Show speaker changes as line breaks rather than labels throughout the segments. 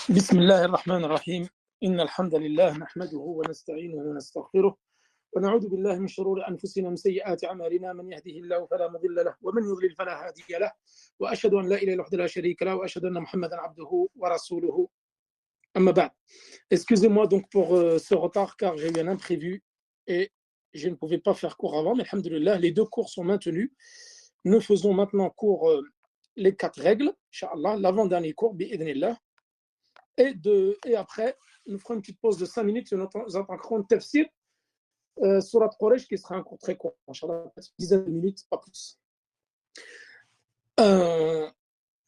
بسم الله الرحمن الرحيم إن الحمد لله نحمده ونستعينه ونستغفره ونعوذ بالله من شرور أنفسنا ومن سيئات أعمالنا من يهده الله فلا مضل له ومن يضلل فلا هادي له وأشهد أن لا إله إلا الله وحده لا شريك له وأشهد أن محمدا عبده ورسوله أما بعد. Excusez-moi donc pour ce retard car j'ai eu un imprévu et je ne pouvais pas faire cours avant, mais alhamdoulilah, les deux cours sont maintenus. Nous faisons maintenant cours les 4 règles, Inch'Allah, l'avant-dernier cours, bi'idhnillah. Et après, nous ferons une petite pause de 5 minutes et nous attaquerons Tafsir, Surat Quraysh, qui sera un cours très court, Inch'Allah, une dizaine de minutes, pas plus.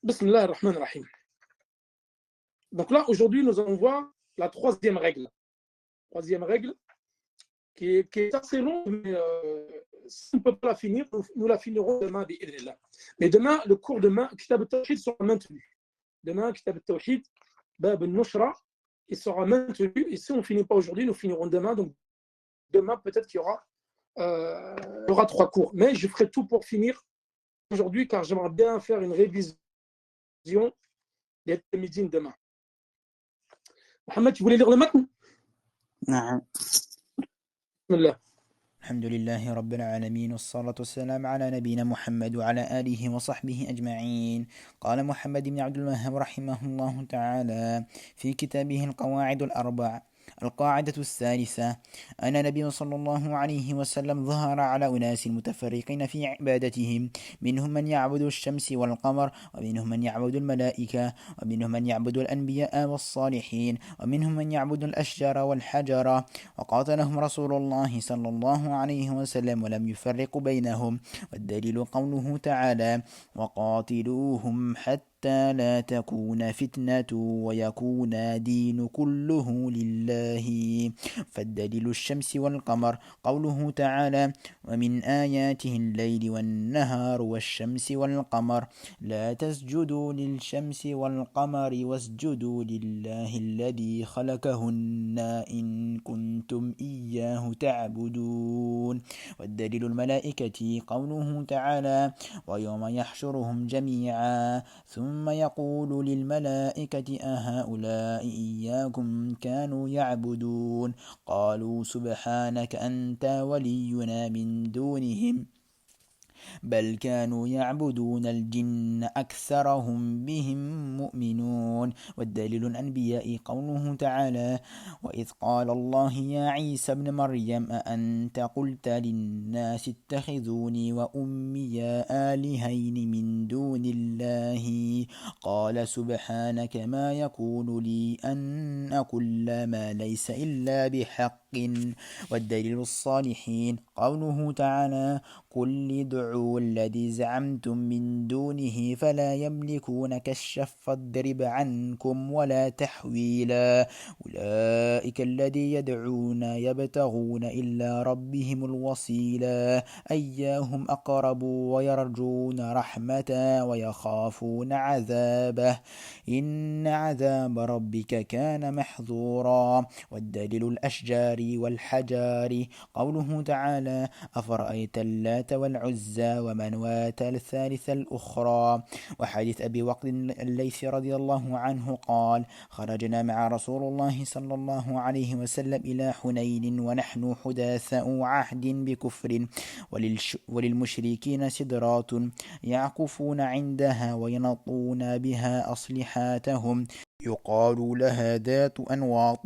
Bismillah ar-Rahman ar-Rahim. Donc là, aujourd'hui, nous allons voir la troisième règle. Troisième règle, qui est assez longue, mais si on ne peut pas la finir, nous la finirons demain, bi'idhnillah. Mais demain, le cours demain, Kitab al-Tawhid sera maintenu. Demain, Kitab al-Tawhid, Bab al-Nushra, il sera maintenu. Et si on ne finit pas aujourd'hui, nous finirons demain. Donc, demain, peut-être qu'il y aura 3 cours. Mais je ferai tout pour finir aujourd'hui, car j'aimerais bien faire une révision des Médines demain. Mohamed, tu voulais lire le matin?
نعم.
Bismillah.
الحمد لله رب العالمين والصلاة والسلام على نبينا محمد وعلى آله وصحبه أجمعين. قال محمد بن عبد الوهاب رحمه الله تعالى في كتابه القواعد الأربع: القاعدة الثالثة: أن النبي صلى الله عليه وسلم ظهر على أناس متفرقين في عبادتهم، منهم من يعبد الشمس والقمر، ومنهم من يعبد الملائكة، ومنهم من يعبد الأنبياء والصالحين، ومنهم من يعبد الأشجار والحجر، وقاتلهم رسول الله صلى الله عليه وسلم ولم يفرق بينهم. والدليل قوله تعالى: وقاتلوهم حتى لا تكون فتنة ويكون دين كله لله. فالدليل الشمس والقمر قوله تعالى: ومن آياته الليل والنهار والشمس والقمر لا تسجدوا للشمس والقمر واسجدوا لله الذي خلقهن إن كنتم إياه تعبدون. والدليل الملائكة قوله تعالى: ويوم يحشرهم جميعا ثم يقول للملائكة أهؤلاء إياكم كانوا يعبدون قالوا سبحانك أنت ولينا من دونهم بل كانوا يعبدون الجن أكثرهم بهم مؤمنون. والدليل الأنبياء قوله تعالى: وإذ قال الله يا عيسى ابن مريم أأنت قلت للناس اتخذوني وأمي آلهين من دون الله قال سبحانك ما يكون لي أن أقول ما ليس إلا بحق. والدليل الصالحين قوله تعالى: قل ادعوا الذي زعمتم من دونه فلا يملكون كشف الضرب عنكم ولا تحويلا أولئك الذي يدعون يبتغون إلى ربهم الوسيلة أيهم أقرب ويرجون رحمته ويخافون عذابه إن عذاب ربك كان محظورا. والدليل الأشجار والحجار قوله تعالى: أفرأيت اللات والعزى ومنواة الثالثة الأخرى. وحديث أبي وقد الليثي رضي الله عنه قال: خرجنا مع رسول الله صلى الله عليه وسلم إلى حنين ونحن حداثاء عهد بكفر وللمشركين سدرات يعكفون عندها وينطون بها أصلحاتهم يقال لها ذات أنواط.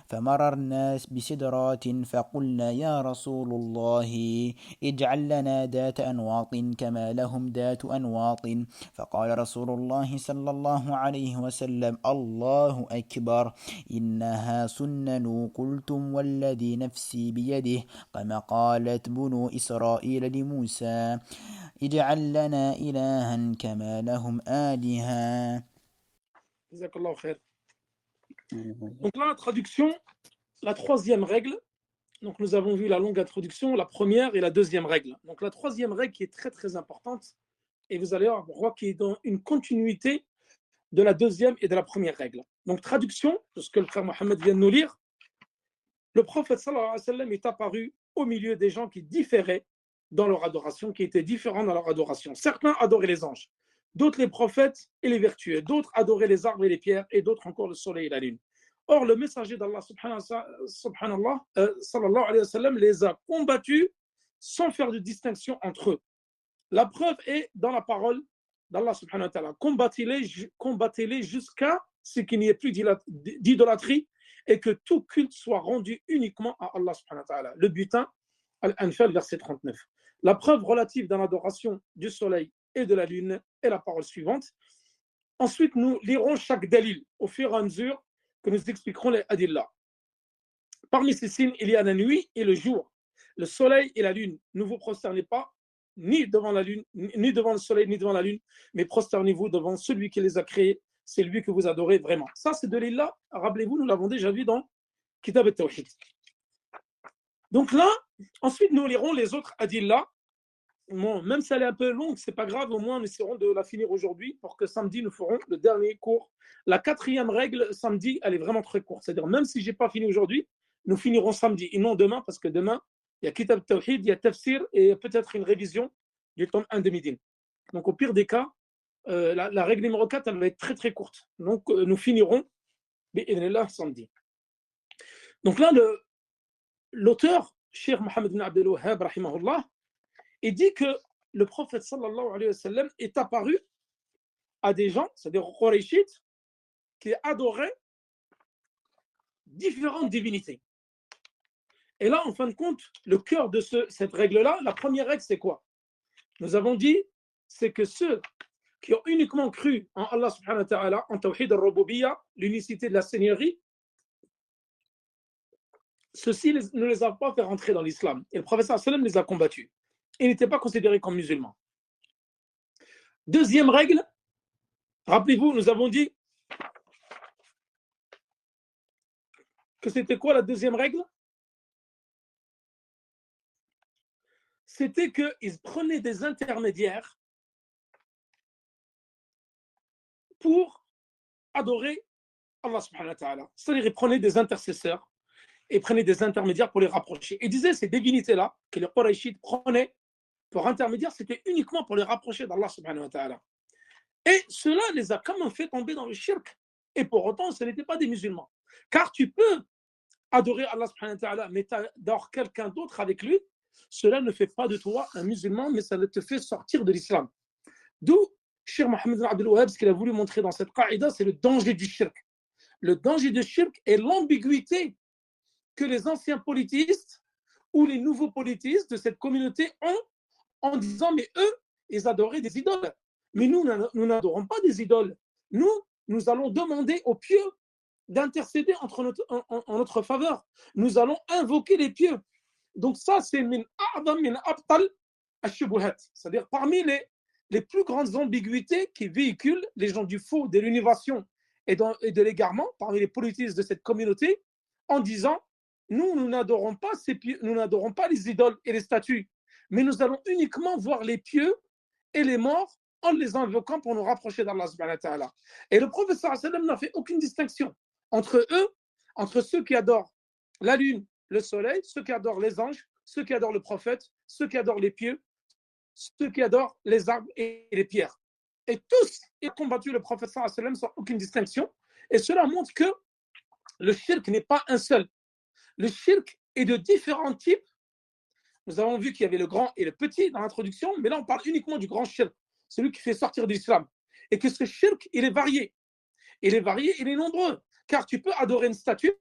فمررنا بسدرات فقلنا يا رسول الله اجعل لنا ذات أنواط كما لهم ذات أنواط. فقال رسول الله صلى الله عليه وسلم: الله أكبر إنها سنن. قلتم والذي نفسي بيده كما قالت بنو إسرائيل لموسى اجعل لنا إلها كما لهم آلهة.
Jazakallahu khair. Donc là, la traduction, la troisième règle. Donc nous avons vu la longue introduction, la première et la deuxième règle. Donc la troisième règle qui est très très importante, et vous allez voir qui est dans une continuité de la deuxième et de la première règle. Donc traduction, ce que le frère Mohammed vient de nous lire, le prophète sallallahu alayhi wa sallam est apparu au milieu des gens qui différaient dans leur adoration, qui étaient différents dans leur adoration. Certains adoraient les anges, d'autres les prophètes et les vertueux, d'autres adoraient les arbres et les pierres, et d'autres encore le soleil et la lune. Or, le messager d'Allah, sallallahu alayhi wa sallam, les a combattus sans faire de distinction entre eux. La preuve est dans la parole d'Allah subhanahu wa ta'ala. Combattez-les jusqu'à ce qu'il n'y ait plus d'idolâtrie et que tout culte soit rendu uniquement à Allah subhanahu wa ta'ala. Le butin, Al-Anfal, verset 39. La preuve relative dans l'adoration du soleil et de la lune est la parole suivante. Ensuite, nous lirons chaque dalil au fur et à mesure que nous expliquerons les adillah. Parmi ces signes, il y a la nuit et le jour. Le soleil et la lune, ne vous prosternez pas ni devant la lune, ni devant le soleil, ni devant la lune, mais prosternez-vous devant celui qui les a créés, c'est lui que vous adorez vraiment. Ça, c'est de l'Illah, rappelez-vous, nous l'avons déjà vu dans Kitab al-Tawhid. Donc là, ensuite, nous lirons les autres adillah. Bon, même si elle est un peu longue, c'est pas grave, au moins nous essaierons de la finir aujourd'hui pour que samedi, nous ferons le dernier cours. La 4e règle, samedi, elle est vraiment très courte. C'est-à-dire, même si je n'ai pas fini aujourd'hui, nous finirons samedi et non demain, parce que demain, il y a Kitab al-Tawhid, il y a Tafsir et peut-être une révision du tome 1 de Médine. Donc, au pire des cas, la règle numéro 4, elle va être très très courte. Donc, nous finirons samedi. Donc là, l'auteur, Cheikh Mohammed ibn Abdel Wahhab, rahimahullah, il dit que le prophète sallallahu alayhi wa sallam est apparu à des gens, c'est-à-dire aux Qurayshites, qui adoraient différentes divinités. Et là, en fin de compte, le cœur de cette règle-là, la première règle, c'est quoi? Nous avons dit, c'est que ceux qui ont uniquement cru en Allah subhanahu wa ta'ala, en Tawhid al-Rububiyya, l'unicité de la Seigneurie, ceux-ci ne les a pas fait rentrer dans l'islam. Et le prophète sallallahu alayhi wa sallam les a combattus. Ils n'étaient pas considérés comme musulmans. Deuxième règle, rappelez-vous, nous avons dit que c'était quoi la deuxième règle? C'était qu'ils prenaient des intermédiaires pour adorer Allah subhanahu wa ta'ala. C'est-à-dire, ils prenaient des intercesseurs et prenaient des intermédiaires pour les rapprocher. Ils disaient ces divinités-là que les Qurayshites prenaient pour intermédiaire, c'était uniquement pour les rapprocher d'Allah subhanahu wa ta'ala. Et cela les a quand même fait tomber dans le shirk. Et pour autant, ce n'étaient pas des musulmans. Car tu peux adorer Allah subhanahu wa ta'ala, mais tu adores quelqu'un d'autre avec lui, cela ne fait pas de toi un musulman, mais ça te fait sortir de l'islam. D'où Cheikh Mohammed ibn Abdel Wahhab, ce qu'il a voulu montrer dans cette qaïda, c'est le danger du shirk. Le danger du shirk est l'ambiguïté que les anciens politistes ou les nouveaux politistes de cette communauté ont en disant, mais eux, ils adoraient des idoles. Mais nous n'adorons pas des idoles. Nous allons demander aux pieux d'intercéder en notre faveur. Nous allons invoquer les pieux. Donc ça, c'est min abtal ash-shubuhat. C'est-à-dire parmi les plus grandes ambiguïtés qui véhiculent les gens du faux, de l'innovation et de l'égarement, parmi les politistes de cette communauté, en disant, nous n'adorons pas ces pieux, nous n'adorons pas les idoles et les statues, mais nous allons uniquement voir les pieux et les morts en les invoquant pour nous rapprocher d'Allah subhanahu wa ta'ala. Et le prophète sallallahu alayhi wa sallam n'a fait aucune distinction entre eux, entre ceux qui adorent la lune, le soleil, ceux qui adorent les anges, ceux qui adorent le prophète, ceux qui adorent les pieux, ceux qui adorent les arbres et les pierres. Et tous ont combattu le prophète sallallahu alayhi wa sallam sans aucune distinction. Et cela montre que le shirk n'est pas un seul. Le shirk est de différents types. Nous avons vu qu'il y avait le grand et le petit dans l'introduction, mais là on parle uniquement du grand shirk, celui qui fait sortir de l'islam. Et que ce shirk, il est varié. Il est varié, il est nombreux. Car tu peux adorer une statue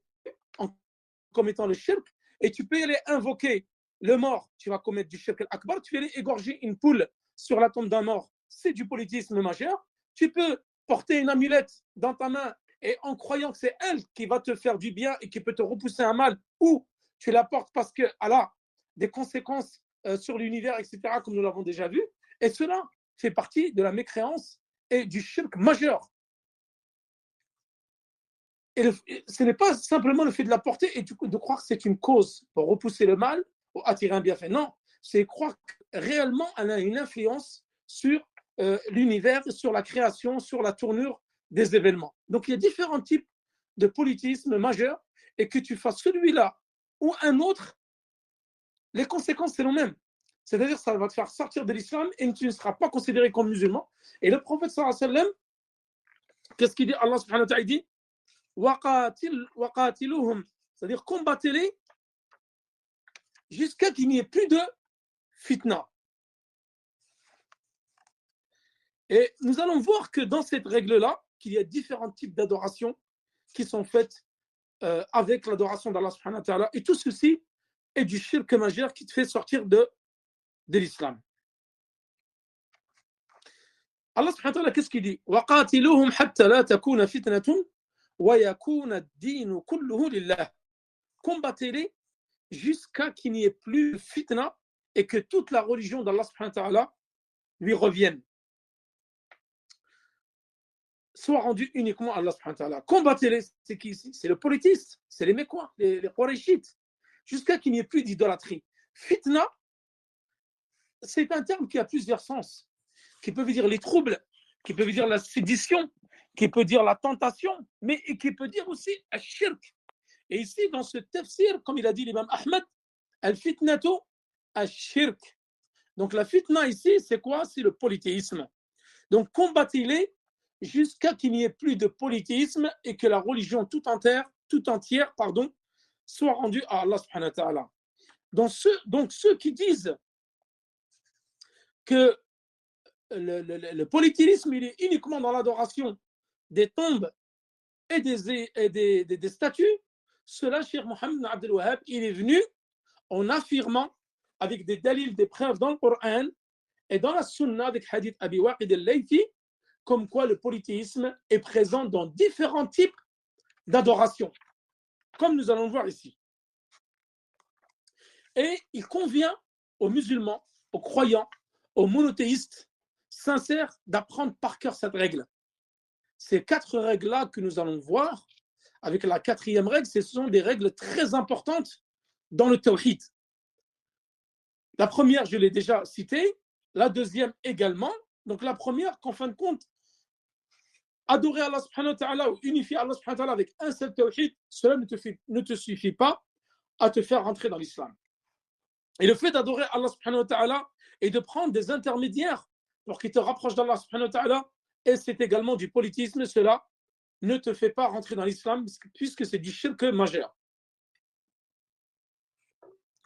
comme étant le shirk, et tu peux aller invoquer le mort, tu vas commettre du shirk al-akbar, tu peux aller égorger une poule sur la tombe d'un mort, c'est du politisme majeur. Tu peux porter une amulette dans ta main et en croyant que c'est elle qui va te faire du bien et qui peut te repousser un mal, ou tu la portes parce qu'elle a des conséquences sur l'univers, etc., comme nous l'avons déjà vu, et cela fait partie de la mécréance et du shirk majeur. Et ce n'est pas simplement le fait de la porter et de croire que c'est une cause pour repousser le mal ou attirer un bienfait. Non, c'est croire que réellement elle a une influence sur l'univers, sur la création, sur la tournure des événements. Donc il y a différents types de politisme majeur et que tu fasses celui-là ou un autre, les conséquences c'est les mêmes. C'est-à-dire ça va te faire sortir de l'islam et tu ne seras pas considéré comme musulman. Et le prophète sallallahu alayhi wa sallam, qu'est-ce qu'il dit? Allah subhanahu wa ta'ala dit waqatiluhum, c'est-à-dire combattez-les jusqu'à qu'il n'y ait plus de fitna. Et nous allons voir que dans cette règle-là, qu'il y a différents types d'adoration qui sont faites avec l'adoration d'Allah subhanahu wa ta'ala. Et tout ceci est du shirk majeur qui te fait sortir de l'islam. Allah subhanahu wa ta'ala, qu'est-ce qu'il dit? وَقَاتِلُوهُمْ حَتَّى لَا تَكُونَ فِتْنَةٌ وَيَكُونَ الدِّينُ كُلُّهُ لِلَّهِ. Combattez-les jusqu'à qu'il n'y ait plus de fitna et que toute la religion d'Allah subhanahu wa ta'ala lui revienne. Soit rendue uniquement à Allah subhanahu wa ta'ala. Combattez-les, c'est qui ici? C'est le polythéiste, c'est les Mécois, les Qurayshites, jusqu'à qu'il n'y ait plus d'idolâtrie. Fitna, c'est un terme qui a plusieurs sens, qui peut dire les troubles, qui peut dire la sédition, qui peut dire la tentation, mais qui peut dire aussi le shirk. Et ici, dans ce tafsir, comme il a dit l'imam Ahmed, al-fitnatu al-shirk. Donc la fitna ici, c'est quoi? C'est le polythéisme. Donc combattez-les jusqu'à qu'il n'y ait plus de polythéisme et que la religion tout entière soit rendue à Allah subhanahu wa ta'ala. Donc ceux qui disent que le polythéisme il est uniquement dans l'adoration des tombes et des statues, cela, Cheikh Mohammed ibn Abdel Wahhab, il est venu en affirmant avec des dalils, des preuves dans le Coran et dans la Sunna avec Hadith Abi Waqid al-Laythi, comme quoi le polythéisme est présent dans différents types d'adoration, comme nous allons le voir ici. Et il convient aux musulmans, aux croyants, aux monothéistes sincères d'apprendre par cœur cette règle. Ces 4 règles-là que nous allons voir, avec la 4e règle, ce sont des règles très importantes dans le tawhid. La première, je l'ai déjà citée, la deuxième également. Donc la première, qu'en fin de compte, adorer Allah subhanahu wa ta'ala ou unifier Allah subhanahu wa ta'ala avec un seul tawhid, cela ne te suffit pas à te faire rentrer dans l'islam. Et le fait d'adorer Allah subhanahu wa ta'ala et de prendre des intermédiaires pour qu'il te rapproche d'Allah subhanahu wa ta'ala, et c'est également du polythéisme, cela ne te fait pas rentrer dans l'islam puisque c'est du shirk majeur.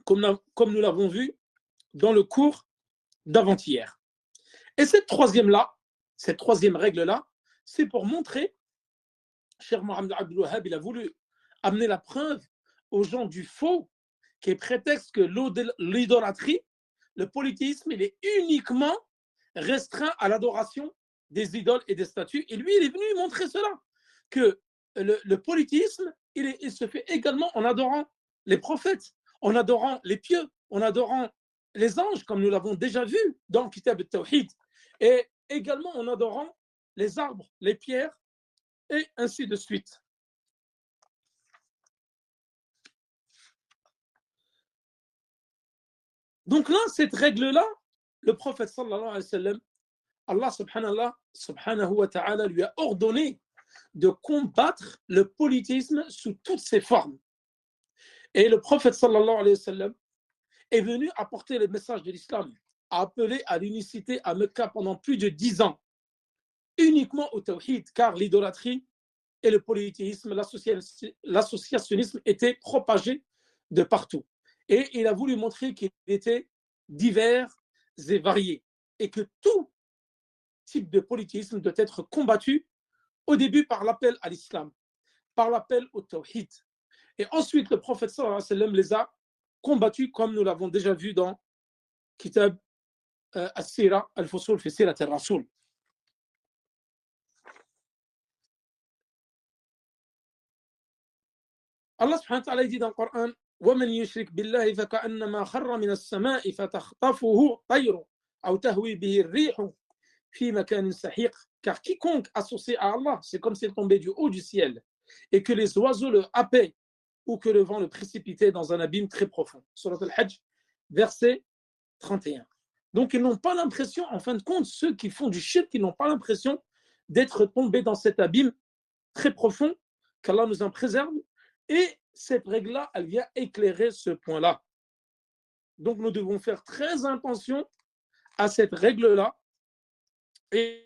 Comme nous l'avons vu dans le cours d'avant-hier. Et cette troisième règle-là, c'est pour montrer, Cheikh Mohammed Abdel Wahhab, il a voulu amener la preuve aux gens du faux, qui est prétexte que l'idolâtrie, le polythéisme, il est uniquement restreint à l'adoration des idoles et des statues. Et lui, il est venu montrer cela, que le polythéisme, il se fait également en adorant les prophètes, en adorant les pieux, en adorant les anges, comme nous l'avons déjà vu dans le Kitab al-Tawhid, et également en adorant les arbres, les pierres, et ainsi de suite. Donc là, cette règle-là, le prophète sallallahu alayhi wa sallam, Allah subhanahu wa ta'ala lui a ordonné de combattre le polythéisme sous toutes ses formes. Et le prophète sallallahu alayhi wa sallam est venu apporter le message de l'islam, a appelé à l'unicité à Mecca pendant plus de 10 ans, uniquement au tawhid, car l'idolâtrie et le polythéisme, l'associationnisme étaient propagés de partout. Et il a voulu montrer qu'il était divers et variés, et que tout type de polythéisme doit être combattu au début par l'appel à l'islam, par l'appel au tawhid. Et ensuite, le prophète sallallahu alayhi wa sallam les a combattus, comme nous l'avons déjà vu dans Kitab As-Sira al-Fusul fi Sirat al-Rasul. Allah subhanahu wa ta'ala dit dans le Coran وَمَنْ يُشْرِكْ بِاللَّهِ فَكَأَنَّمَا خَرَّ مِنَ السَّمَاءِ فَتَخْطَفُهُ طَيْرٌ أَوْ تَهْوِي بِهِ الرِّيحُ فِي مَكَانٍ سَحِيقٍ. Car quiconque associe à Allah, c'est comme s'il tombait du haut du ciel et que les oiseaux le happaient ou que le vent le précipitait dans un abîme très profond. Surat al-Hajj, verset 31. Donc ils n'ont pas l'impression, en fin de compte, ceux qui font du shirk, ils n'ont pas l'impression d'être tombés dans cet abîme très profond, qu'Allah nous en préserve. Et cette règle-là, elle vient éclairer ce point-là. Donc nous devons faire très attention à cette règle-là et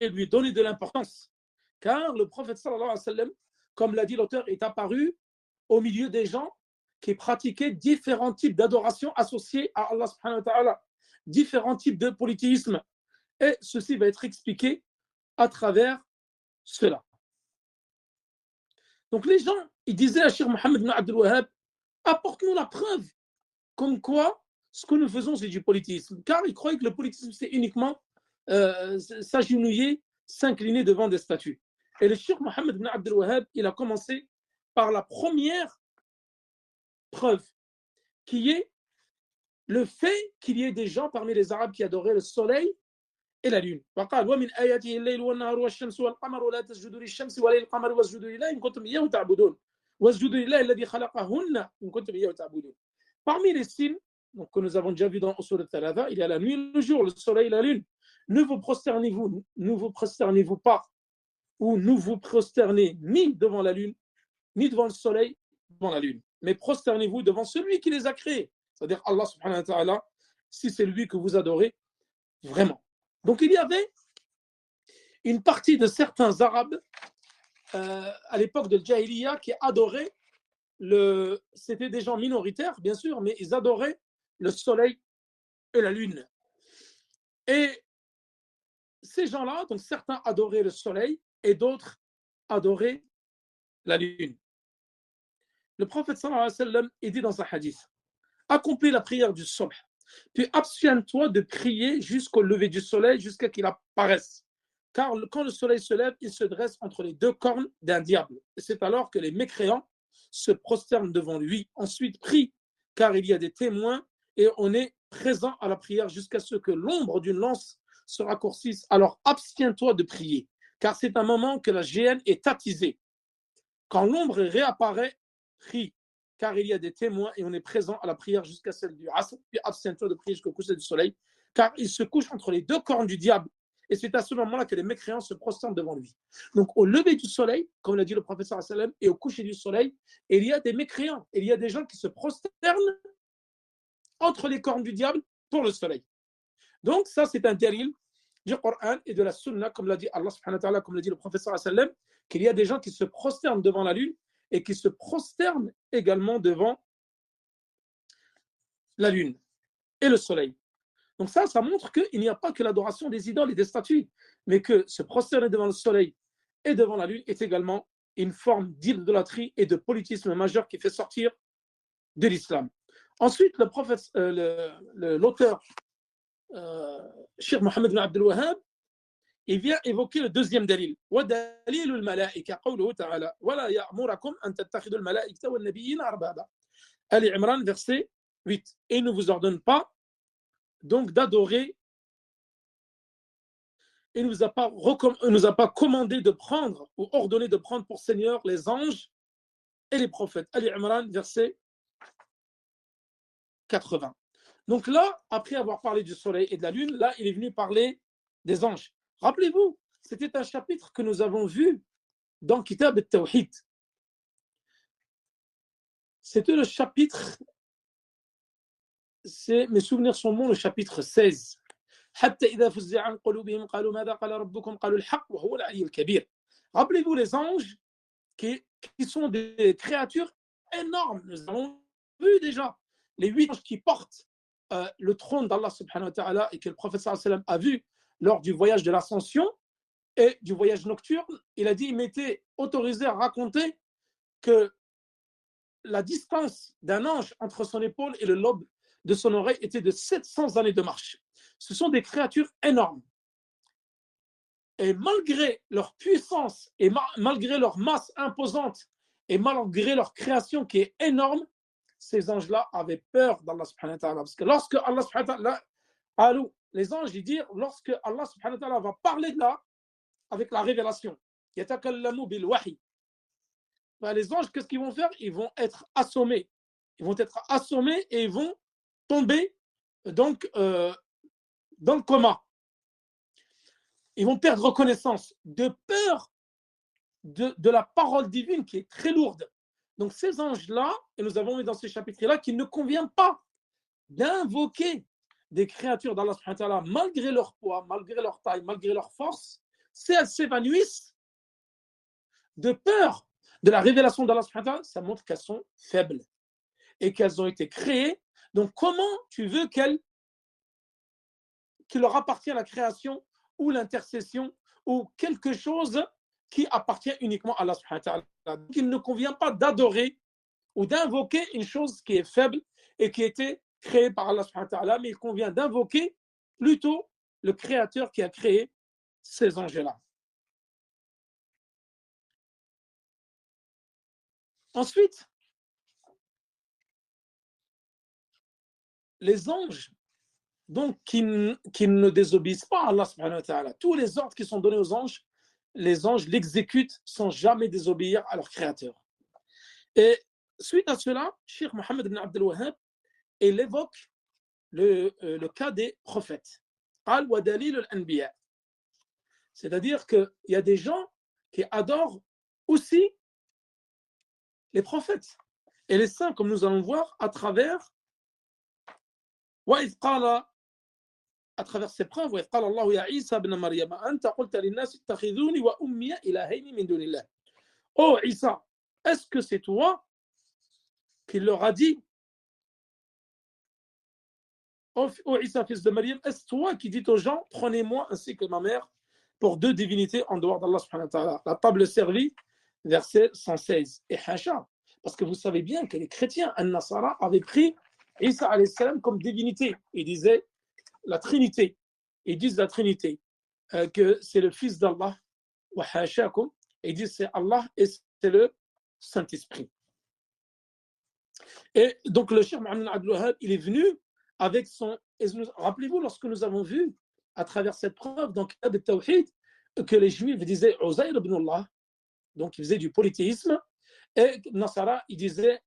lui donner de l'importance. Car le prophète sallallahu alayhi wa sallam, comme l'a dit l'auteur, est apparu au milieu des gens qui pratiquaient différents types d'adoration associés à Allah subhanahu wa ta'ala, différents types de polythéisme. Et ceci va être expliqué à travers cela. Donc les gens, ils disaient à Cheikh Mohammed ibn Abdul Wahhab, apporte-nous la preuve comme quoi ce que nous faisons c'est du polythéisme. Car ils croyaient que le polythéisme c'est uniquement s'agenouiller, s'incliner devant des statues. Et le Cheikh Mohammed ibn Abdul Wahhab, il a commencé par la première preuve, qui est le fait qu'il y ait des gens parmi les Arabes qui adoraient le soleil et la lune. وقال ومن آياته الليل والنهار والشمس والقمر ولا تسجدوا للشمس ولا للقمر واسجدوا لله إن كنتم إياه تعبدون واسجدوا لله الذي خلقهن إن كنتم إياه تعبدون. Parmi les signes donc, que nous avons déjà vu dans Usul al-Thalatha, il y a la nuit et le jour, le soleil et la lune. Ne vous prosternez-vous pas ou ne vous prosternez ni devant la lune, ni devant le soleil, devant la lune. Mais prosternez-vous devant celui qui les a créés, c'est-à-dire Allah subhanahu wa ta'ala, si c'est lui que vous adorez vraiment. Donc il y avait une partie de certains Arabes à l'époque de Jahiliya qui adoraient c'était des gens minoritaires bien sûr, mais ils adoraient le soleil et la lune. Et ces gens-là, donc certains adoraient le soleil et d'autres adoraient la lune. Le prophète sallallahu alayhi wa sallam dit dans un hadith, accomplis la prière du subh, puis abstiens-toi de prier jusqu'au lever du soleil, jusqu'à qu'il apparaisse. Car quand le soleil se lève, il se dresse entre les deux cornes d'un diable. Et c'est alors que les mécréants se prosternent devant lui. Ensuite, prie, car il y a des témoins et on est présent à la prière jusqu'à ce que l'ombre d'une lance se raccourcisse. Alors abstiens-toi de prier, car c'est un moment que la géhenne est attisée. Quand l'ombre réapparaît, prie, car il y a des témoins et on est présent à la prière jusqu'à celle du Asr, puis abstiens-toi de prier jusqu'au coucher du soleil, car il se couche entre les deux cornes du diable. Et c'est à ce moment-là que les mécréants se prosternent devant lui. Donc au lever du soleil, comme l'a dit le prophète sallallahu alayhi wa sallam, et au coucher du soleil, il y a des mécréants, il y a des gens qui se prosternent entre les cornes du diable pour le soleil. Donc ça c'est un dalil du Coran et de la Sunna, comme l'a dit Allah subhanahu wa ta'ala, comme l'a dit le prophète sallallahu alayhi wa sallam, qu'il y a des gens qui se prosternent devant la lune et qui se prosternent également devant la lune et le soleil. Donc ça montre qu'il n'y a pas que l'adoration des idoles et des statues, mais que se prosterner devant le soleil et devant la lune est également une forme d'idolâtrie et de politisme majeur qui fait sortir de l'islam. Ensuite, le prophète, l'auteur Cheikh Mohammed ibn Abdul Wahhab, il vient évoquer le deuxième dalil. وَدَلِيلُ الْمَلَائِكَةِ قَوْلُهُ تَعَالَى وَلَا يَأْمُرَكُمْ أَن تَتَّخِذُوا الْمَلَائِكَةَ وَالنَّبِيِّينَ أَرْبَابًا. Ali Imran, verset 8. Et il ne vous ordonne pas donc d'adorer, il ne nous a pas commandé de prendre ou ordonné de prendre pour Seigneur les anges et les prophètes. Ali Imran, verset 80. Donc là, après avoir parlé du soleil et de la lune, là, il est venu parler des anges. Rappelez-vous, c'était un chapitre que nous avons vu dans Kitab al-Tawhid. C'était le chapitre, mes souvenirs sont bons, le chapitre 16. Rappelez-vous les anges qui sont des créatures énormes. Nous avons vu déjà les 8 anges qui portent le trône d'Allah subhanahu wa ta'ala et que le prophète sallallahu alayhi wa sallam a vu lors du voyage de l'ascension et du voyage nocturne. Il a dit, il m'était autorisé à raconter que la distance d'un ange entre son épaule et le lobe de son oreille était de 700 années de marche. Ce sont des créatures énormes. Et malgré leur puissance et malgré leur masse imposante et malgré leur création qui est énorme, ces anges-là avaient peur d'Allah subhanahu wa ta'ala. Parce que lorsque Allah subhanahu wa ta'ala, les anges, ils disent, lorsque Allah subhanahu wa ta'ala va parler de là, avec la révélation, yatakallamu bil wahi, les anges, qu'est-ce qu'ils vont faire? Ils vont être assommés. Ils vont être assommés et ils vont tomber donc dans le coma. Ils vont perdre connaissance de peur de la parole divine qui est très lourde. Donc ces anges-là, et nous avons vu dans ces chapitres-là, qu'il ne convient pas d'invoquer des créatures d'Allah subhanahu wa ta'ala, malgré leur poids, malgré leur taille, malgré leur force, si elles s'évanouissent de peur de la révélation d'Allah subhanahu wa ta'ala, ça montre qu'elles sont faibles et qu'elles ont été créées. Donc comment tu veux qu'il leur appartient la création ou l'intercession ou quelque chose qui appartient uniquement à Allah subhanahu wa ta'ala. Donc il ne convient pas d'adorer ou d'invoquer une chose qui est faible et qui a été créée par Allah subhanahu wa ta'ala, mais il convient d'invoquer plutôt le créateur qui a créé ces anges-là. Ensuite, les anges donc qui ne désobéissent pas à Allah subhanahu wa ta'ala. Tous les ordres qui sont donnés aux anges, les anges l'exécutent sans jamais désobéir à leur créateur. Et suite à cela, Cheikh Mohammed ibn Abdel Wahhab, il évoque le cas des prophètes. C'est-à-dire qu'il y a des gens qui adorent aussi les prophètes et les saints, comme nous allons voir à travers à travers ces preuves. Oh Isa, est-ce que c'est toi qui leur a dit, oh Isa, fils de Maryam, est-ce toi qui dis aux gens, prenez-moi ainsi que ma mère pour deux divinités en dehors d'Allah subhanahu wa ta'ala. La table servie, verset 116. Et Hacha, parce que vous savez bien que les chrétiens, An-Nasara, avaient pris Isa alayhi salam comme divinité. Ils disaient la Trinité. Ils disent la Trinité, que c'est le Fils d'Allah, wa hashakum, et ils disent c'est Allah et c'est le Saint-Esprit. Et donc le Cheikh Mohammed Abdel Wahhab, il est venu avec son... Rappelez-vous, lorsque nous avons vu à travers cette preuve, donc de Tawhid, que les Juifs disaient Uzair ibn Allah, donc ils faisaient du polythéisme, et Nasara, il disait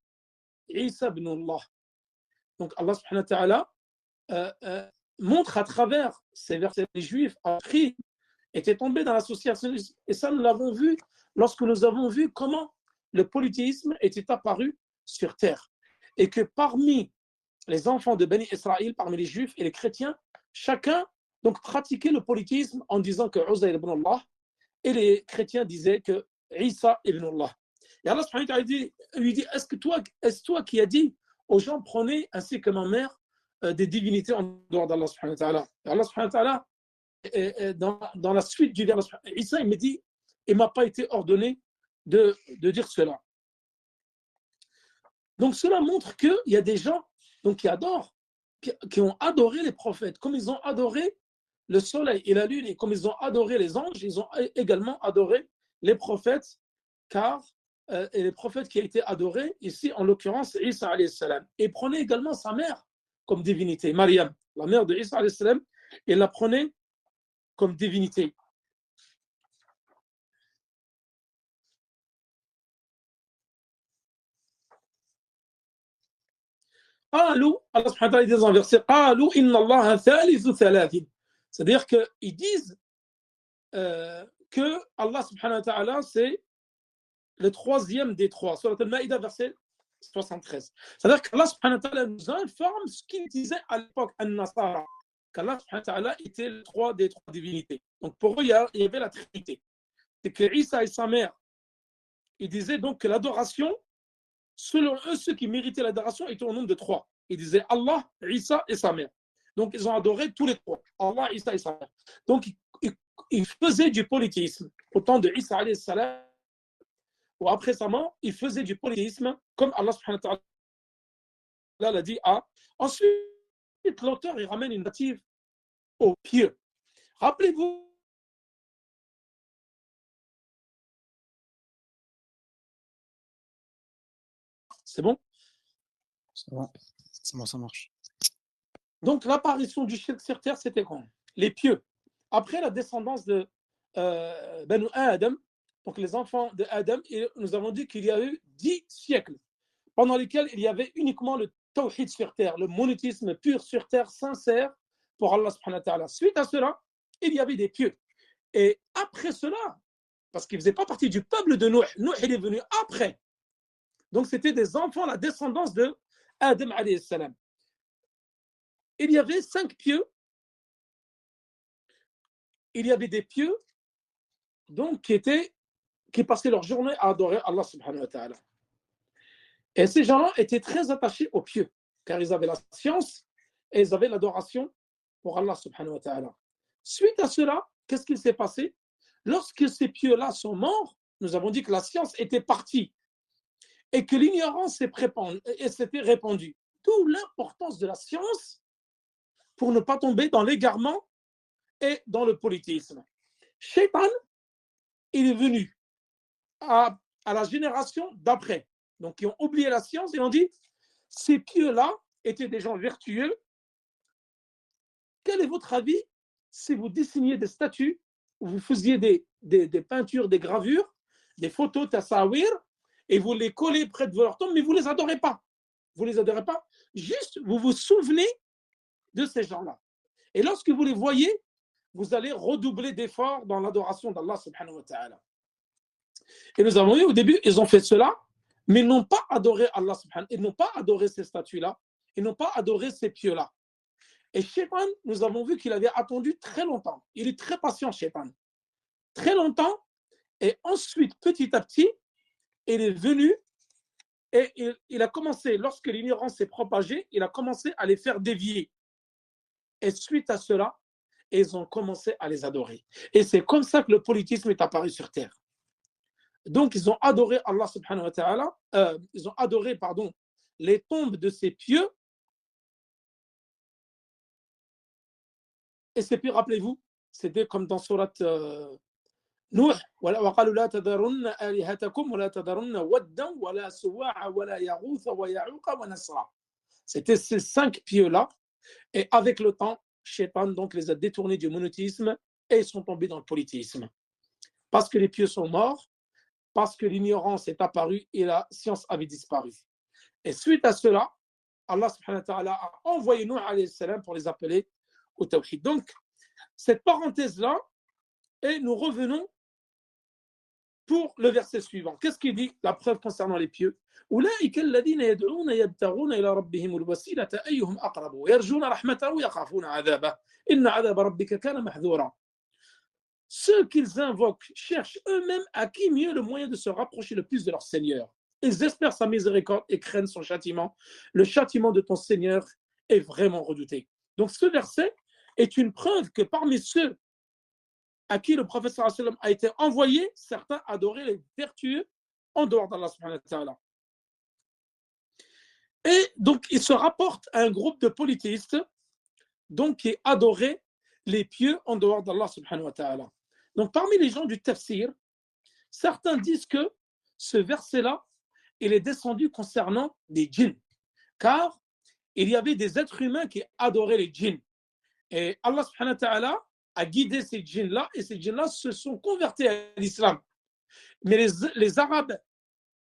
Isa ibn Allah. Donc Allah subhanahu wa ta'ala montre à travers ces versets, les Juifs appris, étaient tombés dans l'association, et ça nous l'avons vu lorsque nous avons vu comment le polythéisme était apparu sur terre, et que parmi les enfants de Bani Israël, parmi les Juifs et les chrétiens, chacun donc pratiquait le polythéisme en disant que Uzair ibn Allah, et les chrétiens disaient que Isa ibn Allah. Et Allah subhanahu wa ta'ala lui dit, est-ce toi qui as dit aux gens, prenez ainsi que ma mère des divinités en dehors d'Allah subhanahu wa ta'ala. Et Allah subhanahu wa ta'ala, dans la suite du verset, Isa il me dit, il ne m'a pas été ordonné de dire cela. Donc cela montre qu'il y a des gens donc, qui ont adoré les prophètes, comme ils ont adoré le soleil et la lune, et comme ils ont adoré les anges, ils ont également adoré les prophètes, car et les prophètes qui a été adoré, ici en l'occurrence Isa alayhi salam. Et prenait également sa mère comme divinité, Maryam, la mère de Isa alayhi salam, et la prenait comme divinité. Allah subhanahu wa ta'ala dit dans un verset, c'est-à-dire qu'ils disent que Allah subhanahu wa ta'ala c'est le troisième des trois. Surat al-Ma'idah, verset 73. C'est-à-dire qu'Allah subhanahu wa ta'ala nous informe ce qu'il disait à l'époque An-Nasara, qu'Allah subhanahu wa ta'ala était le trois des trois divinités. Donc pour eux, il y avait la Trinité. C'est que Isa et sa mère, ils disaient donc que l'adoration, selon eux, ceux qui méritaient l'adoration étaient au nombre de trois. Ils disaient Allah, Isa et sa mère. Donc ils ont adoré tous les trois. Allah, Isa et sa mère. Donc ils faisaient du polythéisme. Au temps de Isa alayhi salam, ou après sa mort, il faisait du polythéisme, comme Allah subhanahu wa ta'ala l'a dit à. Ensuite, l'auteur il ramène une native au pieux. Rappelez-vous, c'est bon?
C'est bon, ça marche.
Donc l'apparition du shirk sur terre, c'était quand? Les pieux. Après la descendance de Banu Adam, donc les enfants de Adam, et nous avons dit qu'il y a eu 10 siècles pendant lesquels il y avait uniquement le tawhid sur terre, le monothéisme pur sur terre, sincère pour Allah subhanahu wa ta'ala. Suite à cela, il y avait des pieux. Et après cela, parce qu'ils ne faisaient pas partie du peuple de Nuh, Nuh il est venu après. Donc c'était des enfants, la descendance de Adam alayhi salam. il y avait 5 pieux. Il y avait des pieux donc, qui passaient leur journée à adorer Allah subhanahu wa ta'ala. Et ces gens-là étaient très attachés aux pieux, car ils avaient la science et ils avaient l'adoration pour Allah subhanahu wa ta'ala. Suite à cela, qu'est-ce qu'il s'est passé? Lorsque ces pieux-là sont morts, nous avons dit que la science était partie et que l'ignorance s'était répandue. D'où l'importance de la science pour ne pas tomber dans l'égarement et dans le politisme. Shaitan, il est venu à la génération d'après, donc qui ont oublié la science et ont dit, ces pieux-là étaient des gens vertueux. Quel est votre avis si vous dessiniez des statues, ou vous faisiez des peintures, des gravures, des photos tasawir, et vous les collez près de leur tombe, mais vous ne les adorez pas. Vous ne les adorez pas, juste vous vous souvenez de ces gens-là. Et lorsque vous les voyez, vous allez redoubler d'efforts dans l'adoration d'Allah subhanahu wa ta'ala. Et nous avons vu au début, ils ont fait cela, mais ils n'ont pas adoré Allah subhanahu wa ta'ala, ils n'ont pas adoré ces statues-là, ils n'ont pas adoré ces pieux-là. Et Shaitan, nous avons vu qu'il avait attendu très longtemps. Il est très patient, Shaitan. Très longtemps. Et ensuite, petit à petit, il est venu et il a commencé, lorsque l'ignorance s'est propagée, il a commencé à les faire dévier. Et suite à cela, ils ont commencé à les adorer. Et c'est comme ça que le politisme est apparu sur terre. Donc, ils ont adoré Allah subhanahu wa ta'ala, ils ont adoré, les tombes de ces pieux. Et c'est puis, rappelez-vous, c'était comme dans Surat Nuh, وَقَالُوا لَا تَذَرُنَّ آلِهَتَكُمْ وَلَا تَذَرُنَّ وَدًّا وَلَا سُوَاعًا وَلَا يَغُوثَ وَيَعُوقَ وَنَسْرًا. C'était ces 5 pieux-là. Et avec le temps, Shaitan donc les a détournés du monothéisme et ils sont tombés dans le polythéisme. Parce que les pieux sont morts, parce que l'ignorance est apparue et la science avait disparu. Et suite à cela, Allah subhanahu wa ta'ala a envoyé Nuh alayhi salam pour les appeler au tawhid. Donc, cette parenthèse-là, et nous revenons pour le verset suivant. Qu'est-ce qu'il dit? La preuve concernant les pieux. أولئك الذين يدعون يبتغون إلى ربهم الوسيلة أيهم أقرب ويرجون رحمته ويخافون عذابه إن عذاب ربك كان محذورا. Ceux qu'ils invoquent cherchent eux-mêmes à qui mieux le moyen de se rapprocher le plus de leur Seigneur. Ils espèrent sa miséricorde et craignent son châtiment. Le châtiment de ton Seigneur est vraiment redouté. Donc ce verset est une preuve que parmi ceux à qui le prophète sallallahu alayhi wa sallam a été envoyé, certains adoraient les vertueux en dehors d'Allah subhanahu wa ta'ala. Et donc, il se rapporte à un groupe de polythéistes donc, qui adoraient les pieux en dehors d'Allah subhanahu wa ta'ala. Donc, parmi les gens du tafsir, certains disent que ce verset-là, il est descendu concernant des djinns, car il y avait des êtres humains qui adoraient les djinns. Et Allah subhanahu wa ta'ala a guidé ces djinns-là, et ces djinns-là se sont convertis à l'islam. Mais les Arabes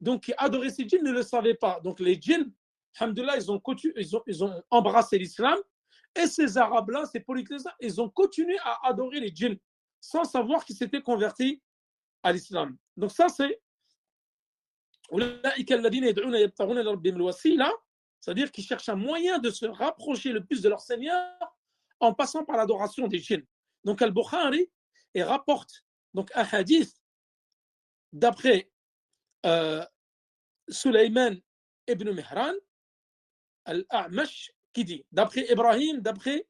donc, qui adoraient ces djinns ne le savaient pas. Donc les djinns, alhamdoulilah, ils ont embrassé l'islam, et ces Arabes-là, ces polythéistes, ils ont continué à adorer les djinns sans savoir qu'ils s'étaient convertis à l'islam. Donc ça, c'est c'est-à-dire qu'ils cherchent un moyen de se rapprocher le plus de leur Seigneur en passant par l'adoration des djinns. Donc Al-Bukhari rapporte donc un hadith d'après Sulayman ibn Mihran Al-A'mash qui dit, d'après Ibrahim, d'après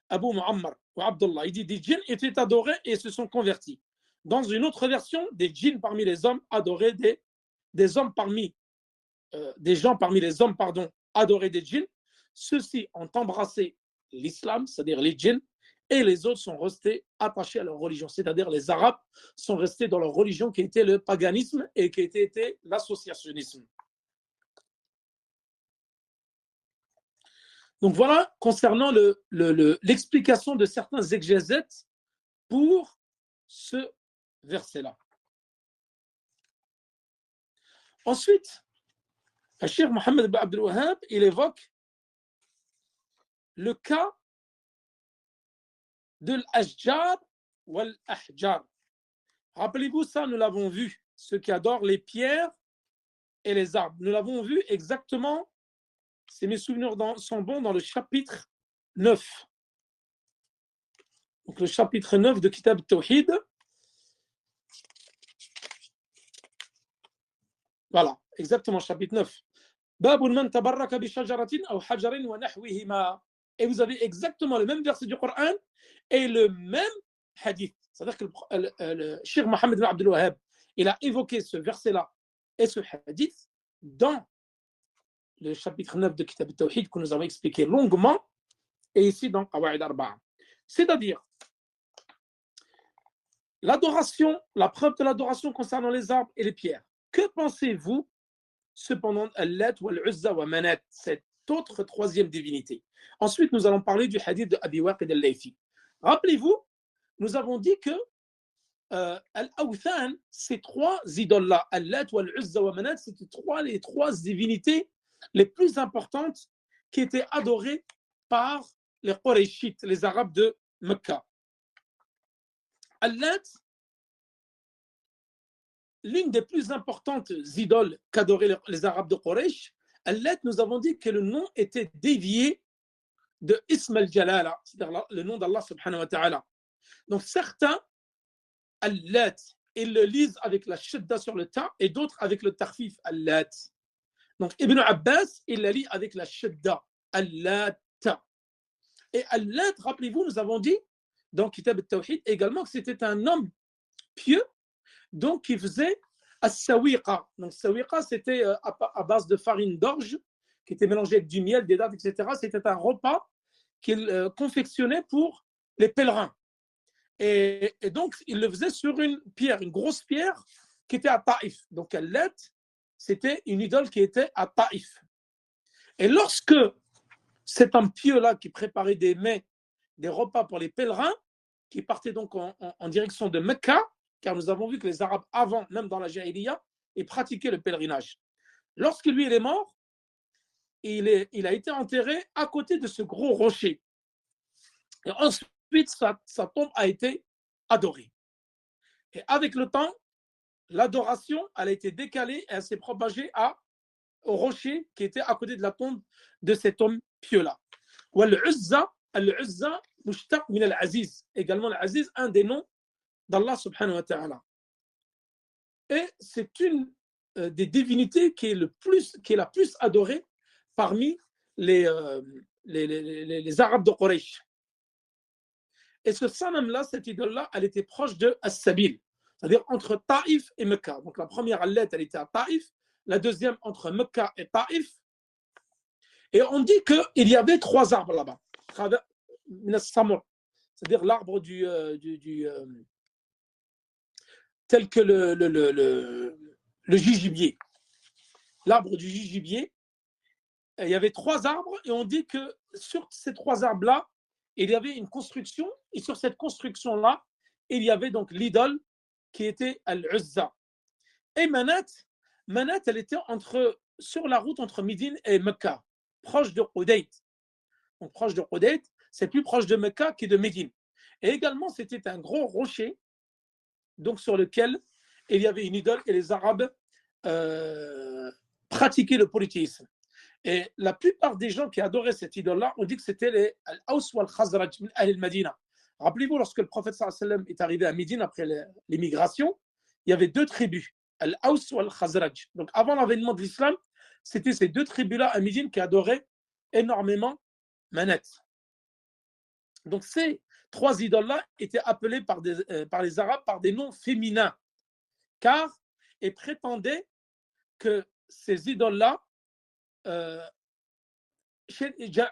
Abu Muammar ou Abdullah, il dit des djinns étaient adorés et se sont convertis. Dans une autre version, des djinns parmi les hommes adoraient des gens parmi les hommes, adoraient des djinns. Ceux-ci ont embrassé l'islam, c'est-à-dire les djinns, et les autres sont restés attachés à leur religion, c'est-à-dire les Arabes sont restés dans leur religion qui était le paganisme et qui était l'associationnisme. Donc voilà, concernant l'explication de certains exégètes pour ce verset-là. Ensuite, le Cheikh Mohammed ibn Abdul Wahhab, il évoque le cas de l'Ashjar ou l'Ahjar. Rappelez-vous ça, nous l'avons vu, ceux qui adorent les pierres et les arbres. Nous l'avons vu exactement, si mes souvenirs sont bons, dans le chapitre 9. Donc le chapitre 9 de Kitab al-Tawhid. Voilà, exactement, chapitre 9. Babun man tabarraka bi shajaratin aw hajarin wa nahwihima. Et vous avez exactement le même verset du Coran et le même hadith. C'est-à-dire que le Cheikh Mohammed ibn Abdul Wahhab, il a évoqué ce verset-là et ce hadith dans le chapitre 9 de Kitab al-Tawhid que nous avons expliqué longuement et ici dans Qawaid Arba'a. C'est-à-dire l'adoration, la preuve de l'adoration concernant les arbres et les pierres. Que pensez-vous cependant Al-Lat ou Al-Uzza ou Manat, cette autre troisième divinité? Ensuite, nous allons parler du hadith de Abi Waqid al-Laythi. Rappelez-vous, nous avons dit que Al-Awthan, ces trois idoles-là, Al-Lat ou Al-Uzza ou Manat, c'était les trois divinités les plus importantes qui étaient adorées par les Qurayshites, les Arabes de Mecca. Al-Lat, l'une des plus importantes idoles qu'adoraient les Arabes de Quraysh, Al-Lat, nous avons dit que le nom était dévié de Ism al-Jalala, c'est-à-dire le nom d'Allah subhanahu wa ta'ala. Donc certains, Al-Lat, ils le lisent avec la shidda sur le ta et d'autres avec le tarfif, Al-Lat. Donc Ibn Abbas, il la lit avec la shidda, Al-Lat. Et Al-Lat, rappelez-vous, nous avons dit dans Kitab al-Tawhid également que c'était un homme pieux, donc qui faisait as-sawiqa. Donc sawiqa, c'était à base de farine d'orge qui était mélangée avec du miel, des dattes, etc. C'était un repas qu'il confectionnait pour les pèlerins. Et donc, il le faisait sur une pierre, une grosse pierre qui était à Taïf. Donc, Al-Lat, c'était une idole qui était à Taïf. Et lorsque cet homme pieux-là qui préparait des mets, des repas pour les pèlerins, qui partaient donc en direction de Mecca, car nous avons vu que les Arabes, avant, même dans la Jahiliya, ils pratiquaient le pèlerinage. Lorsque lui, il est mort, il a été enterré à côté de ce gros rocher. Et ensuite, sa tombe a été adorée. Et avec le temps, l'adoration, elle a été décalée et elle s'est propagée au rocher qui était à côté de la tombe de cet homme pieux-là. Al-Uzza, mushtaq min al-Aziz. Également, l'Aziz, un des noms d'Allah subhanahu wa ta'ala. Et c'est une des divinités qui est la plus adorée parmi les Arabes de Quraysh. Et ce sanam-là, cette idole-là, elle était proche de As-Sabil, c'est-à-dire entre Taïf et Mecca. Donc la première Al-Lat, elle était à Taïf, la deuxième entre Mecca et Taïf. Et on dit qu'il y avait trois arbres là-bas, c'est-à-dire l'arbre tel que le gibier. L'arbre du gibier, il y avait trois arbres et on dit que sur ces trois arbres-là, il y avait une construction et sur cette construction-là, il y avait donc l'idole qui était Al-Uzza. Et Manat, elle était sur la route entre Médine et Mecca, proche de Qudayt. Donc proche de Qudayt, c'est plus proche de Mecca que de Médine. Et également, c'était un gros rocher donc sur lequel il y avait une idole et les Arabes pratiquaient le polythéisme. Et la plupart des gens qui adoraient cette idole-là, on dit que c'était les Al-Aws wal Khazraj min Ahl al-Madina. Rappelez-vous, lorsque le prophète sallallahu alayhi wa sallam est arrivé à Médine après l'émigration, il y avait deux tribus, Al-Aws wal Khazraj. Donc avant l'avènement de l'islam, c'était ces deux tribus-là à Médine qui adoraient énormément Manat. Donc ces trois idoles-là étaient appelées par les Arabes par des noms féminins, car ils prétendaient que ces idoles-là, c'est-à-dire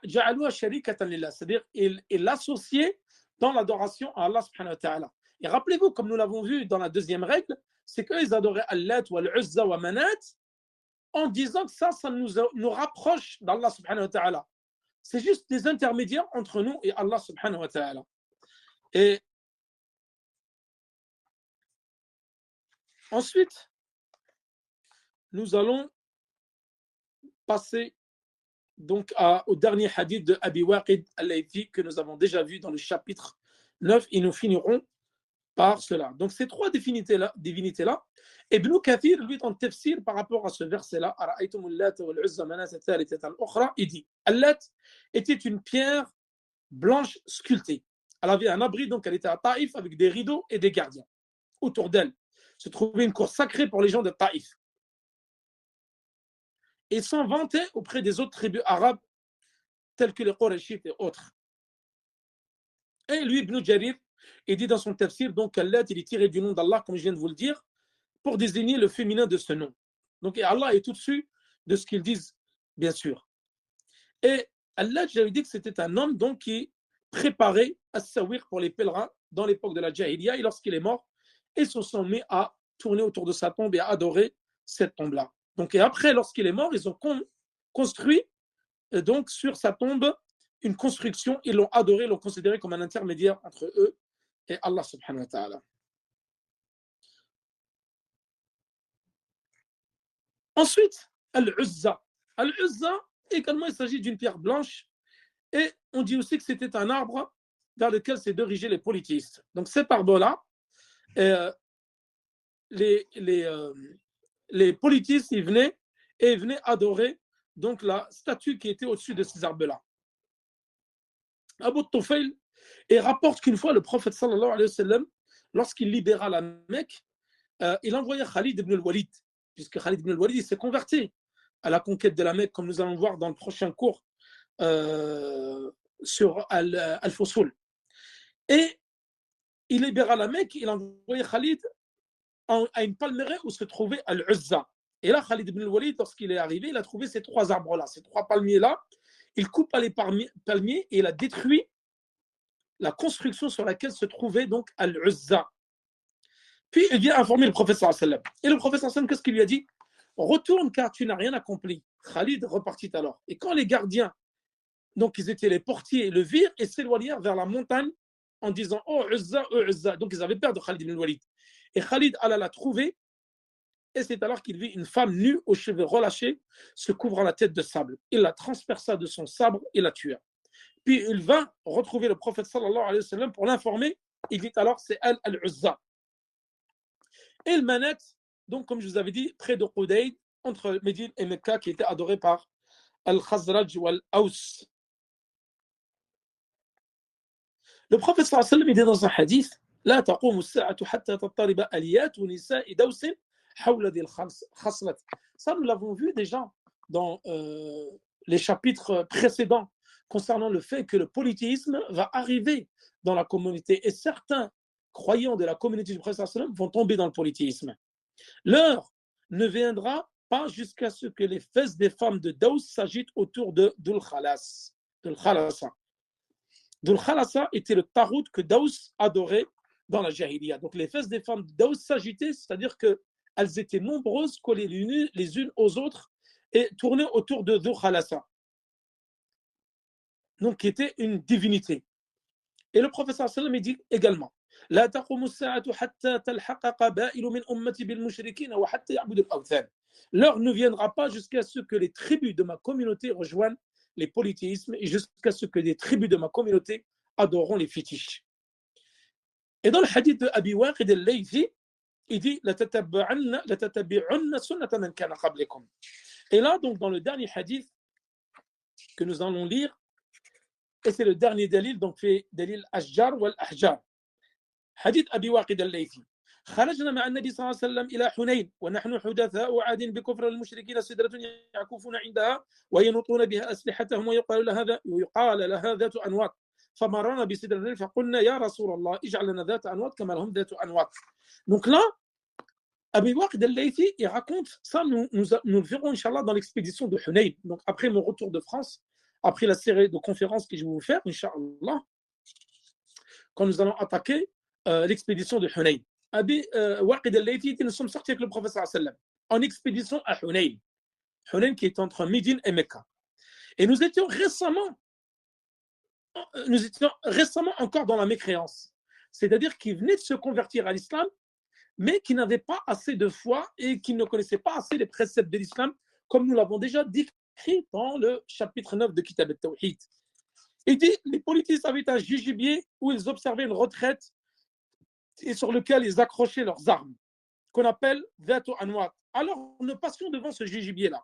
ils l'associaient dans l'adoration à Allah subhanahu wa ta'ala. Et rappelez-vous, comme nous l'avons vu dans la deuxième règle, c'est qu'ils adoraient Al-Lat ou Al-Uzza ou Manat en disant que ça nous rapproche d'Allah subhanahu wa ta'ala. C'est juste des intermédiaires entre nous et Allah subhanahu wa ta'ala. Et ensuite, nous allons passer donc au dernier hadith de Abi Waqid al-Laythi que nous avons déjà vu dans le chapitre 9 et nous finirons par cela. Donc ces trois divinités-là, Ibn Kathir, lui, dans le tafsir par rapport à ce verset-là, il dit Al-Lat était une pierre blanche sculptée. Elle avait un abri, donc elle était à Taïf avec des rideaux et des gardiens. Autour d'elle se trouvait une cour sacrée pour les gens de Taïf. Et s'en vantait auprès des autres tribus arabes, telles que les Qurayshites et autres. Et lui, Ibn Jarir, il dit dans son tafsir, donc Allah, il est tiré du nom d'Allah, comme je viens de vous le dire, pour désigner le féminin de ce nom. Donc Allah est au-dessus de ce qu'ils disent, bien sûr. Et Allah, j'avais dit que c'était un homme donc, qui préparait as-sawir pour les pèlerins dans l'époque de la Jahiliya, et lorsqu'il est mort, ils se sont mis à tourner autour de sa tombe et à adorer cette tombe-là. Donc, et après, lorsqu'il est mort, ils ont construit donc sur sa tombe une construction, ils l'ont adoré, l'ont considéré comme un intermédiaire entre eux et Allah subhanahu wa ta'ala. Ensuite, Al-Uzza. Al-Uzza, également, il s'agit d'une pierre blanche et on dit aussi que c'était un arbre vers lequel s'est dirigé les polythéistes. Donc cet arbre-là, les polythéistes, ils venaient adorer donc la statue qui était au-dessus de ces arbres-là. Abu Tufayl rapporte qu'une fois le prophète sallallahu alayhi wa sallam, lorsqu'il libéra la Mecque, il envoya Khalid ibn al-Walid, puisque Khalid ibn al-Walid s'est converti à la conquête de la Mecque, comme nous allons voir dans le prochain cours sur Al-Fusul. Et il libéra la Mecque, il envoya Khalid à une palmeraie où se trouvait Al-Uzza. Et là, Khalid ibn al-Walid, lorsqu'il est arrivé, il a trouvé ces trois arbres-là, ces trois palmiers-là. Il coupa les palmiers et il a détruit la construction sur laquelle se trouvait donc Al-Uzza. Puis il vient informer le prophète sallallahu alayhi wa sallam. Et le prophète sallallahu alayhi wa sallam, qu'est-ce qu'il lui a dit? Retourne car tu n'as rien accompli. Khalid repartit alors. Et quand les gardiens, donc ils étaient les portiers, le virent et s'éloignèrent vers la montagne en disant oh Uzza, oh Uzza. Donc ils avaient peur de Khalid ibn al-Walid. Et Khalid alla la trouver. Et c'est alors qu'il vit une femme nue aux cheveux relâchés, se couvrant la tête de sable. Il la transperça de son sabre et la tua. Puis il vint retrouver le prophète sallallahu alayhi wa sallam pour l'informer. Il dit alors c'est elle Al-Uzza. Et le Manet, donc comme je vous avais dit, près de Qudayd, entre Médine et Mecca, qui était adoré par Al-Khazraj ou Al-Aws. Le prophète sallallahu alayhi wa sallam, il dit dans un hadith لا تقوم الساعة حتى تضطرب أليات ونساء دوس حول ذي الخصلة. Ça, nous l'avons vu déjà dans les chapitres précédents concernant le fait que le polythéisme va arriver dans la communauté et certains croyants de la communauté du prophète sallallahu alayhi wa sallam vont tomber dans le polythéisme. L'heure ne viendra pas jusqu'à ce que les fesses des femmes de Daous s'agitent autour de Dhul Khalasa. Dhul Khalasa était le tarout que Daous adorait dans la Jahiliya. Donc les fesses des femmes de Daous s'agitaient, c'est-à-dire qu'elles étaient nombreuses, collées les unes aux autres et tournées autour de Dhul Khalasa, donc qui était une divinité. Et le professeur sallam dit également لا تقوم الساعة حتى تلحق قبائل من أمتي بالمشركين وحتى يعبدوا الأوثان. L'heure ne viendra pas jusqu'à ce que les tribus de ma communauté rejoignent les polythéismes et jusqu'à ce que les tribus de ma communauté adoreront les fétiches. Et dans le hadith de Abi Waqid al-Laythi, il dit لتتبعن سنة من كان قبلكم. Et là, donc, dans le dernier hadith que nous allons lire, et c'est le dernier dalil, donc fait dalil Ashjar wal Ahjar. حديث أبي واقد الليثي خرجنا مع النبي صلى الله عليه وسلم إلى حنين ونحن حدثاء عاد بكفر المشركين سدرة يعكفون عندها وينطون بها أسلحتهم ويقال لها ذات أنواط فمررنا بسدرة فقلنا يا رسول الله اجعل لنا ذات أنواط كما لهم ذات أنواط. Donc là, Abi Waqid al-Laythi, il raconte ça, nous le verrons Inch'Allah dans l'expédition de Hunayn. Donc après mon retour de France, après la série de conférences que je vais vous faire, Inch'Allah, quand nous allons attaquer l'expédition de Hunayn. Abi Waqid al-Laythi, nous sommes sortis avec le prophète sallallahu alayhi wa sallam en expédition à Hunayn. Hunayn qui est entre Médine et Mecca. Et nous étions récemment encore dans la mécréance. C'est-à-dire qu'ils venaient de se convertir à l'islam, mais qui n'avaient pas assez de foi et qui ne connaissaient pas assez les préceptes de l'islam, comme nous l'avons déjà décrit dans le chapitre 9 de Kitab al-Tawhid. Il dit, les polythéistes avaient un gibier où ils observaient une retraite et sur lequel ils accrochaient leurs armes, qu'on appelle Dhatu Anwat. Alors, nous passions devant ce gibier-là.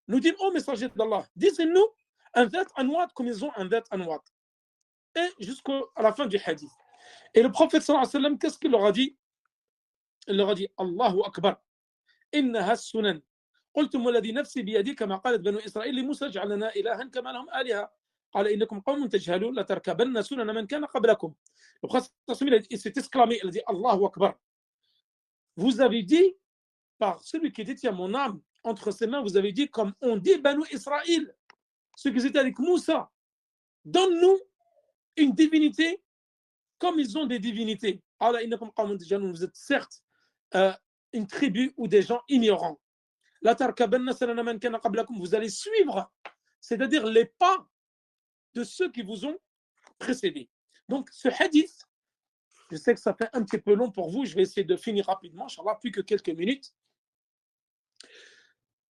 Nous disons, oh messager d'Allah, disez-nous un Dhat Anwat comme ils ont un Dhat Anwat. et jusqu'à la fin du hadith. Et le prophète sallallahu alayhi wa sallam, qu'est-ce qu'il leur a dit? Il leur a dit Allahu Akbar, innaha sunan. قلتم والذي نفسي بيدي كما قالت بنو إسرائيل لموسى اجعل لنا إلها كما لهم آلهة قال إنكم قوم تجهلون لتركبن سنن من كان قبلكم. Le prophète il s'est exclamé, il a dit Allahu Akbar. Vous avez dit, par celui qui détient mon âme entre ses mains, vous avez dit comme on dit Banu Israël, ceux qui étaient avec Moussa, donne-nous une divinité comme ils ont des divinités. Allah innakum qawmun tajhalun, vous êtes certes une tribu ou des gens ignorants. La tarkabanna sanana man kana qablakum, vous allez suivre, c'est-à-dire les pas de ceux qui vous ont précédés. Donc ce hadith, je sais que ça fait un petit peu long pour vous, je vais essayer de finir rapidement, Inch'Allah, plus que quelques minutes.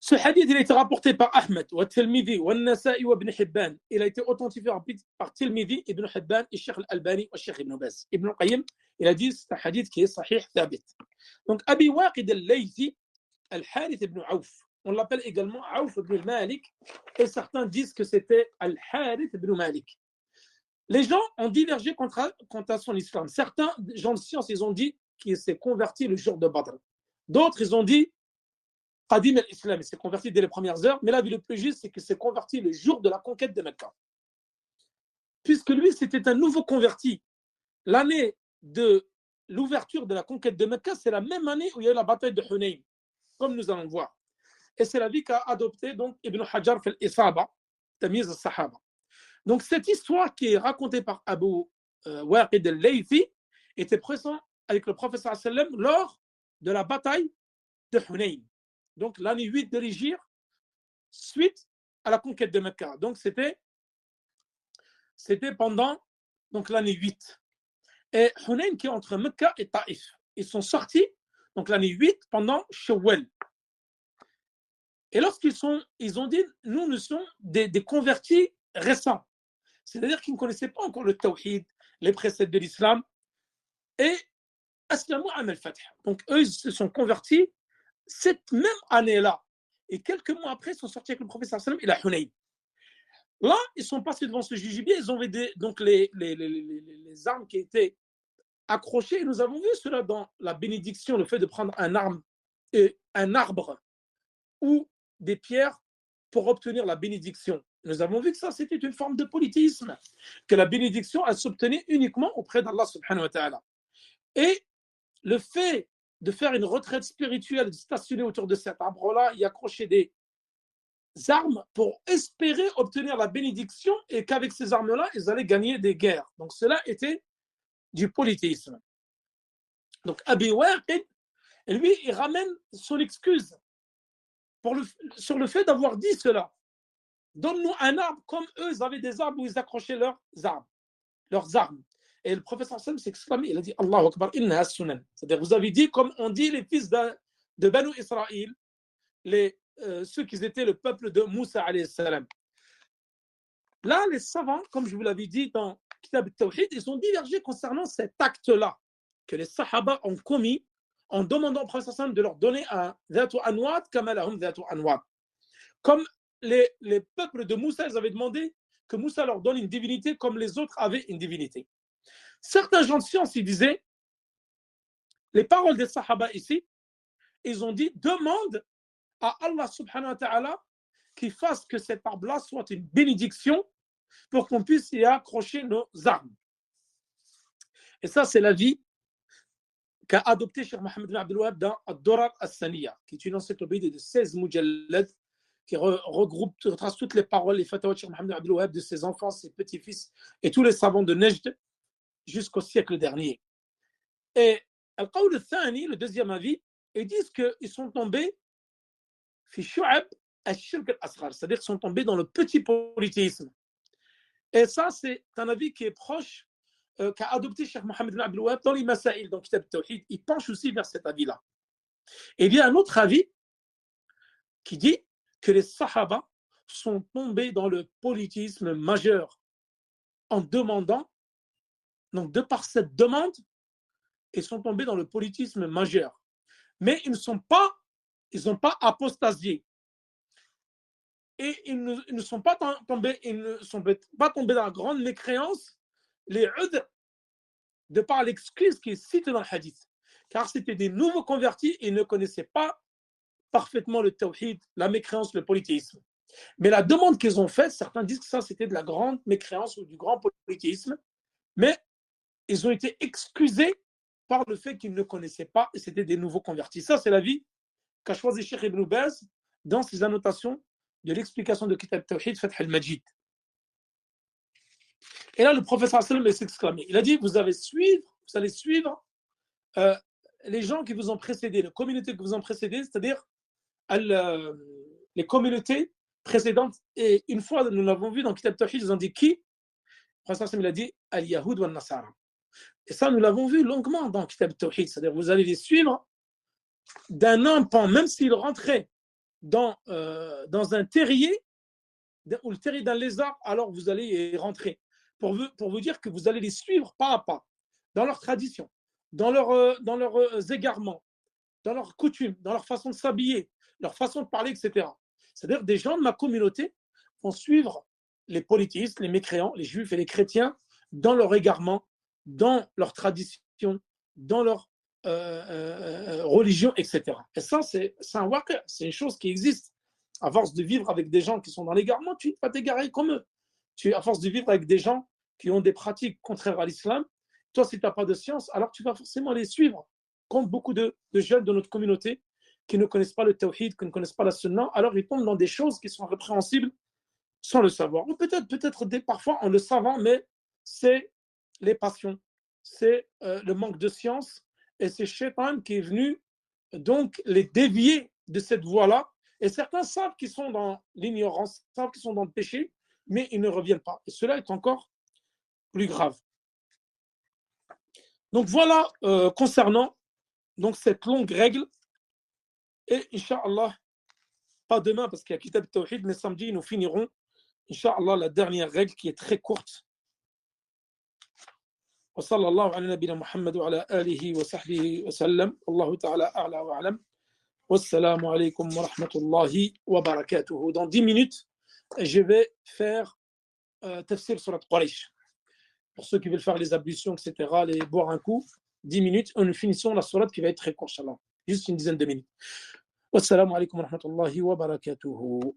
Ce hadith, il a été rapporté par Ahmed, wa Tirmidhi, wa Nasa'i, wa Ibn Hibban. Il a été authentifié par Tirmidhi, Ibn Hibban, et Sheikh Al-Albani, et Sheikh Ibn Baz. Ibn Qayyim, il a dit c'est un hadith qui est sahih, thabit. Donc, Abi Waqid al-Laythi, Al-Harith ibn Auf. On l'appelle également Auf ibn Malik, et certains disent que c'était Al-Harith ibn Malik. Les gens ont divergé quant à son islam. Certains gens de science, ils ont dit qu'il s'est converti le jour de Badr. D'autres, ils ont dit Qadim al-Islam, il s'est converti dès les premières heures, mais l'avis le plus juste, c'est qu'il s'est converti le jour de la conquête de Mecca. Puisque lui, c'était un nouveau converti. L'année de l'ouverture de la conquête de Mecca, c'est la même année où il y a eu la bataille de Hunayn, comme nous allons voir. Et c'est la vie qu'a adopté donc Ibn Hajar fil Isaba, Tamiz al-Sahaba. Donc cette histoire qui est racontée par Abu Waqid al-Laythi était présente avec le prophète sallallahu alayhi wa sallam lors de la bataille de Hunayn. Donc l'année 8 de l'Hégire, suite à la conquête de Mecca. Donc c'était pendant donc, l'année 8. Et Hunayn qui est entre Mecca et Taïf. Ils sont sortis donc l'année 8 pendant Shawwal. Et ils ont dit, nous sommes des convertis récents. C'est-à-dire qu'ils ne connaissaient pas encore le tawhid, les préceptes de l'islam. Et aslamu am al-fath. Donc eux, ils se sont convertis cette même année-là. Et quelques mois après, ils sont sortis avec le prophète sallallahu alayhi wa sallam, il a Hunayn. Là, ils sont passés devant ce jugibier, ils ont vu donc les armes qui étaient accrochées. Et nous avons vu cela dans la bénédiction, le fait de prendre un arbre ou des pierres pour obtenir la bénédiction. Nous avons vu que ça, c'était une forme de polythéisme, que la bénédiction, elle s'obtenait uniquement auprès d'Allah subhanahu wa ta'ala. Et le fait de faire une retraite spirituelle, de stationner autour de cet arbre-là, y accrocher des armes pour espérer obtenir la bénédiction et qu'avec ces armes-là, ils allaient gagner des guerres. Donc cela était du polythéisme. Donc Abi Waqid, lui, il ramène son excuse sur le fait d'avoir dit cela. Donne-nous un arbre comme eux, ils avaient des arbres où ils accrochaient leurs armes. Et le professeur Sam s'est exclamé, il a dit Allahu Akbar, inna as-sunan. C'est-à-dire, vous avez dit comme on dit les fils de Banu Israël, ceux qui étaient le peuple de Moussa alayhi salam. Là, les savants, comme je vous l'avais dit dans Kitab al-Tawhid, ils ont divergé concernant cet acte-là que les Sahaba ont commis en demandant au prophète Sam de leur donner un dhatu anwat kama lahum dhatu anwat. Comme les peuples de Moussa, ils avaient demandé que Moussa leur donne une divinité comme les autres avaient une divinité. Certains gens de science, ils disaient, les paroles des Sahaba ici, ils ont dit, demande à Allah subhanahu wa ta'ala qu'il fasse que cet arbre-là soit une bénédiction pour qu'on puisse y accrocher nos armes. Et ça, c'est l'avis qu'a adopté Cheikh Mohammed bin Abdul Wahhab dans Ad-Durar As-Saniya, qui est une encyclopédie de 16 mujallad, qui retrace toutes les paroles, les fatwas de Cheikh Mohammed bin Abdul Wahhab, de ses enfants, ses petits-fils et tous les savants de Najd jusqu'au siècle dernier. Et Al-Qawl al-Thani, le deuxième avis, ils disent qu'ils sont tombés fi shu'ab al-shirk al-asghar, c'est-à-dire qu'ils sont tombés dans le petit polythéisme. Et ça, c'est un avis qui est proche, qu'a adopté Cheikh Mohammed bin Abdul Wahhab dans les Masaïl, dans Kitab al-Tawhid. Il penche aussi vers cet avis-là. Et il y a un autre avis qui dit que les Sahaba sont tombés dans le polythéisme majeur en demandant, donc de par cette demande, ils sont tombés dans le polythéisme majeur. Mais ils n'ont pas apostasié. Et ils ne sont pas tombés dans la grande mécréance les udr de par l'excuse qui est citée dans le hadith. Car c'était des nouveaux convertis et ils ne connaissaient pas parfaitement le tawhid, la mécréance, le polythéisme. Mais la demande qu'ils ont faite, certains disent que ça c'était de la grande mécréance ou du grand polythéisme, mais ils ont été excusés par le fait qu'ils ne connaissaient pas et c'était des nouveaux convertis. Ça, c'est l'avis qu'a choisi Cheikh Ibn Baz dans ses annotations de l'explication de Kitab Tawhid, Fath al-Majid. Et là, le professeur sallam s'est exclamé. Il a dit, vous allez suivre les gens qui vous ont précédé, les communautés qui vous ont précédé, c'est-à-dire les communautés précédentes. Et une fois, nous l'avons vu dans Kitab Tawhid, ils ont dit qui? Le professeur sallam a dit Al-Yahoud wa Nasara. Et ça, nous l'avons vu longuement dans Kitab Tawhid, c'est-à-dire vous allez les suivre d'un empan, même s'ils rentraient dans un terrier, ou le terrier d'un lézard, alors vous allez y rentrer. Pour vous dire que vous allez les suivre pas à pas, dans leur tradition, dans leurs égarements, dans leurs coutumes, dans leur façon de s'habiller, leur façon de parler, etc. C'est-à-dire des gens de ma communauté vont suivre les polythéistes, les mécréants, les juifs et les chrétiens dans leur égarement, dans leur tradition, dans leur religion, etc. Et ça, c'est un waqi', c'est une chose qui existe. À force de vivre avec des gens qui sont dans l'égarement, tu vas t'égarer comme eux. À force de vivre avec des gens qui ont des pratiques contraires à l'islam, toi, si tu n'as pas de science, alors tu vas forcément les suivre. Comme beaucoup de jeunes de notre communauté qui ne connaissent pas le tawhid, qui ne connaissent pas la sunna, alors ils tombent dans des choses qui sont répréhensibles sans le savoir. Ou peut-être parfois en le savant, mais c'est les passions, c'est le manque de science, et c'est Shaitan qui est venu donc les dévier de cette voie-là. Et certains savent qu'ils sont dans l'ignorance, savent qu'ils sont dans le péché, mais ils ne reviennent pas. Et cela est encore plus grave. Donc voilà concernant donc cette longue règle. Et Inch'Allah, pas demain parce qu'il y a Kitab Tawhid, mais samedi nous finirons Inch'Allah la dernière règle qui est très courte. وصلى الله على نبينا محمد وعلى آله وصحبه وسلم والله تعالى أعلى وأعلم والسلام عليكم ورحمة الله وبركاته. Dans 10 minutes, je vais faire tafsir surat Quraysh. Pour ceux qui veulent faire les ablutions, etc., les boire un coup, 10 minutes, et nous finissons la surat qui va être très courte, juste une dizaine de minutes. Wassalamu alaikum wa rahmatullahi wa barakatuhu.